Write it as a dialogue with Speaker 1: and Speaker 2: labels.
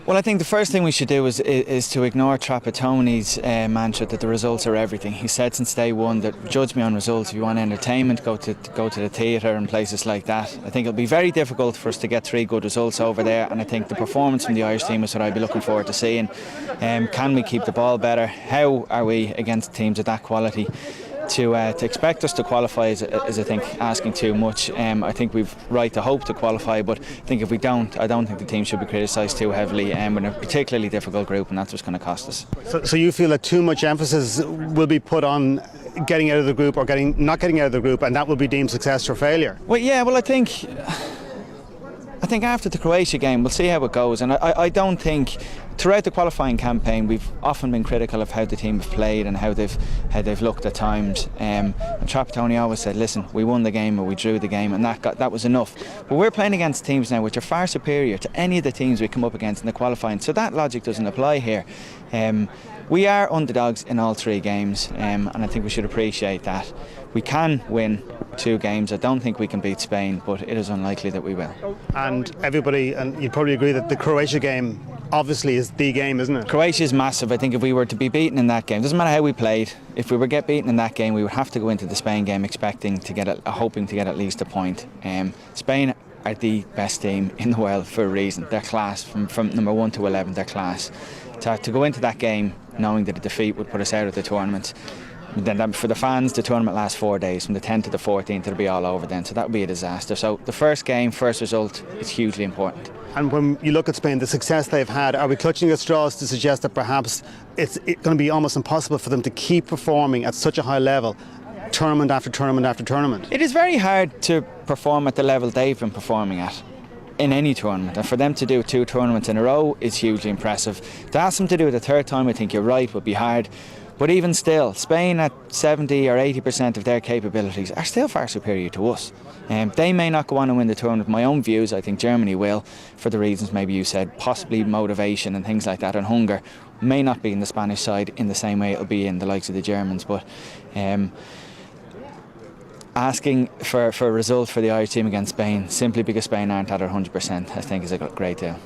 Speaker 1: Well, I think the first thing we should do is to ignore Trapattoni's mantra that the results are everything. He said since day one that judge me on results. If you want entertainment, go to the theatre and places like that. I think it'll be very difficult for us to get 3 good results over there, and I think the performance from the Irish team is what I'd be looking forward to seeing. Can we keep the ball better? How are we against teams of that quality? To expect us to qualify is I think asking too much. I think we've right to hope to qualify, but I think if we don't, I don't think the team should be criticised too heavily. We're in a particularly difficult group, and that's what's going to cost us.
Speaker 2: So you feel that too much emphasis will be put on getting out of the group or not getting out of the group, and that will be deemed success or failure?
Speaker 1: Well, yeah. Well, I think after the Croatia game we'll see how it goes, and I don't think throughout the qualifying campaign we've often been critical of how the team have played and how they've looked at times, and Trapattoni always said, listen, we won the game or we drew the game, and that was enough. But we're playing against teams now which are far superior to any of the teams we come up against in the qualifying, so that logic doesn't apply here. We are underdogs in all 3 games, and I think we should appreciate that. We can win 2 games. I don't think we can beat Spain, but it is unlikely that we will.
Speaker 2: And everybody, and you'd probably agree that the Croatia game obviously is the game, isn't it?
Speaker 1: Croatia is massive. I think if we were to be beaten in that game, doesn't matter how we played, if we were to get beaten in that game, we would have to go into the Spain game expecting to get hoping to get at least a point. Spain are the best team in the world for a reason. They're class from number 1 to 11. They're class. To go into that game knowing that a defeat would put us out of the tournament. Then for the fans, the tournament lasts 4 days, from the 10th to the 14th. It'll be all over then, so that would be a disaster. So the first game, first result, is hugely important.
Speaker 2: And when you look at Spain, the success they've had, are we clutching at straws to suggest that perhaps it's going to be almost impossible for them to keep performing at such a high level, tournament after tournament after tournament?
Speaker 1: It is very hard to perform at the level they've been performing at in any tournament, and for them to do 2 tournaments in a row is hugely impressive. To ask them to do it a third time, I think you're right, would be hard. But even still, Spain at 70 or 80% of their capabilities are still far superior to us. They may not go on and win the tournament. My own views, I think Germany will, for the reasons maybe you said, possibly motivation and things like that, and hunger. May not be in the Spanish side in the same way it'll be in the likes of the Germans, but asking for a result for the Irish team against Spain simply because Spain aren't at 100%, I think is a great deal.